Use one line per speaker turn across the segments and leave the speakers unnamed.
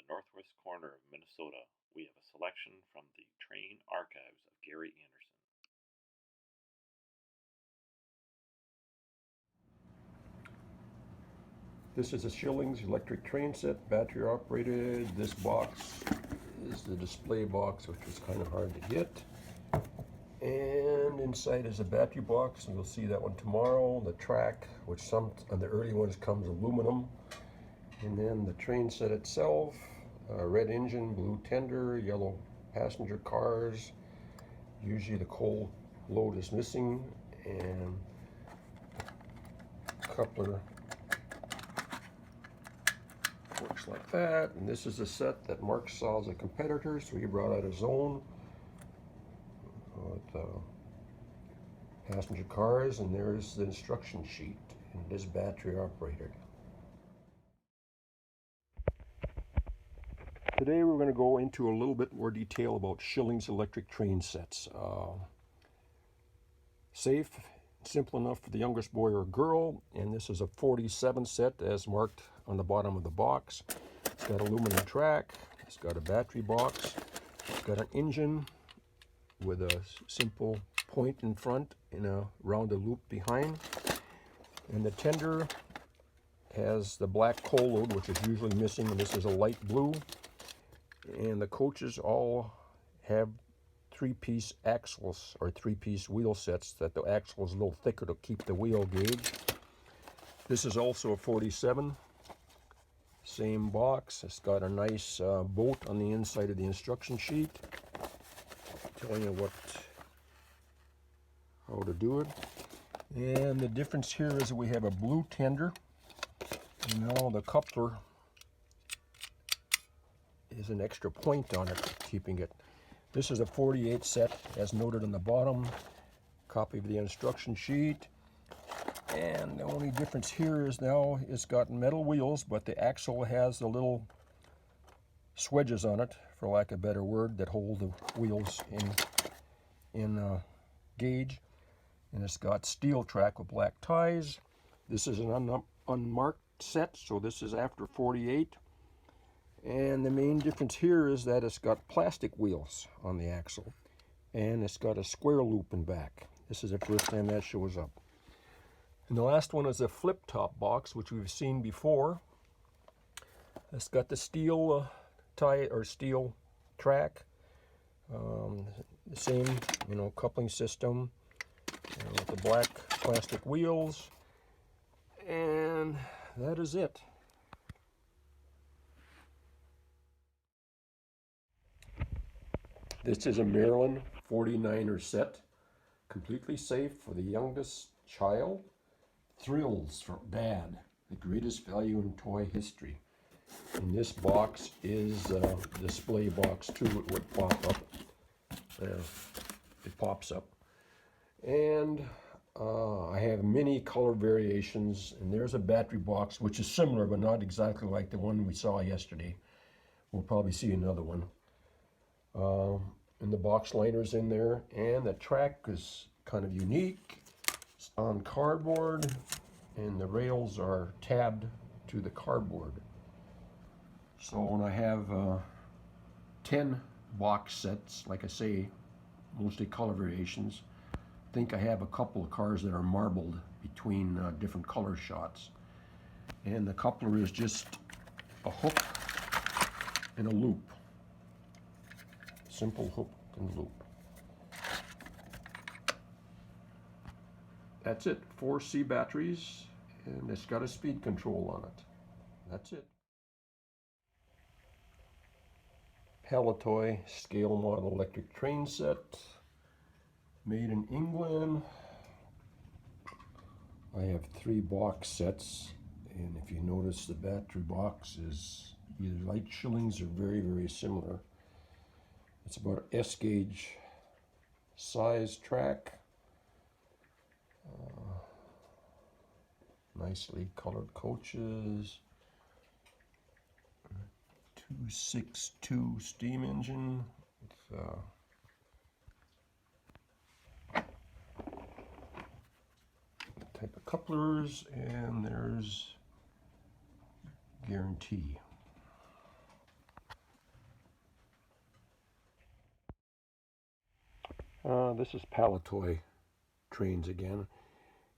northwest corner of Minnesota, we have a selection from the train archives of Gary Anderson.
This is a Schilling's electric train set, battery operated. This box is the display box, which was kind of hard to get. And inside is a battery box, and you'll see that one tomorrow. The track, which some on the early ones comes aluminum. And then the train set itself, red engine, blue tender, yellow passenger cars. Usually the coal load is missing, and coupler works like that. And this is a set that Mark saw as a competitor, so he brought out his own with passenger cars, and there's the instruction sheet, and it is battery operated. Today we're going to go into a little bit more detail about Schilling's electric train sets. Safe, simple enough for the youngest boy or girl, and this is a 47 set as marked on the bottom of the box. It's got aluminum track, it's got a battery box, it's got an engine with a simple point in front and a rounded loop behind. And the tender has the black coal load, which is usually missing, and this is a light blue. And the coaches all have three-piece axles or three-piece wheel sets that the axle is a little thicker to keep the wheel gauge. This is also a 47, same box. It's got a nice bolt on the inside of the instruction sheet telling you how to do it. And the difference here is that we have a blue tender, and now the coupler is an extra point on it, keeping it. This is a 48 set, as noted on the bottom. Copy of the instruction sheet. And the only difference here is now it's got metal wheels, but the axle has the little swedges on it, for lack of a better word, that hold the wheels in gauge. And it's got steel track with black ties. This is an unmarked set, so this is after 48. And the main difference here is that it's got plastic wheels on the axle, and it's got a square loop in back. This is the first time that shows up. And the last one is a flip-top box, which we've seen before. It's got the steel tie or steel track, the same, coupling system with the black plastic wheels, and that is it. This is a Marilyn 49er set, completely safe for the youngest child. Thrills for Dad, the greatest value in toy history. And this box is a display box too. It would pop up. It pops up. And I have many color variations, and there's a battery box which is similar but not exactly like the one we saw yesterday. We'll probably see another one. And the box liner's in there, and the track is kind of unique. It's on cardboard, and the rails are tabbed to the cardboard. So when I have 10 box sets, like I say, mostly color variations, I think I have a couple of cars that are marbled between different color shots. And the coupler is just a hook and a loop. Simple hook and loop. That's it. 4C batteries, and it's got a speed control on it. That's it. Palitoy scale model electric train set, made in England. I have 3 box sets, and if you notice, the battery box is either like Schilling's or very, very similar. It's about an S-gauge size track. Nicely colored coaches. 262 steam engine with type of couplers, and there's guarantee. This is Palitoy trains again,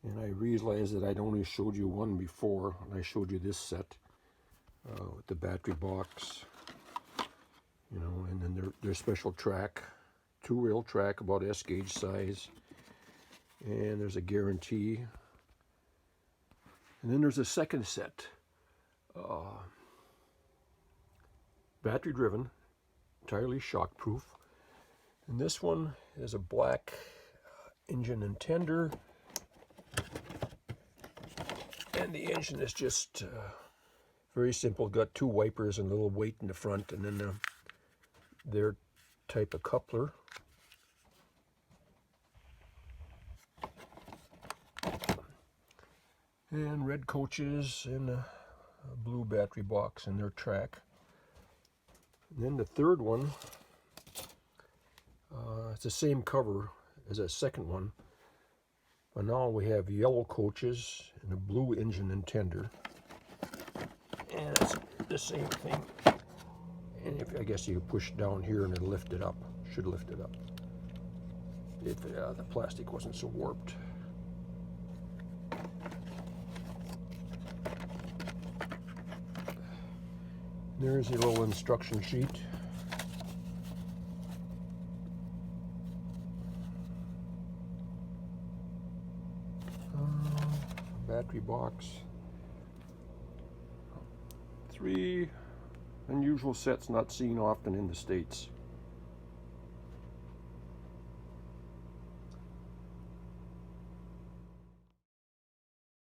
and I realized that I'd only showed you one before, and I showed you this set with the battery box, you know, and then their special track, two-rail track about S-gauge size, and there's a guarantee. And then there's a second set, battery driven, entirely shockproof. And this one is a black engine and tender, and the engine is just very simple. Got two wipers and a little weight in the front, and then their type of coupler. And red coaches and a blue battery box and their track. And then the third one, it's the same cover as a second one, but now we have yellow coaches and a blue engine and tender, and it's the same thing. And I guess you push down here and it'll lift it up. Should lift it up if the plastic wasn't so warped. There's your little instruction sheet. Battery box. 3 unusual sets not seen often in the States.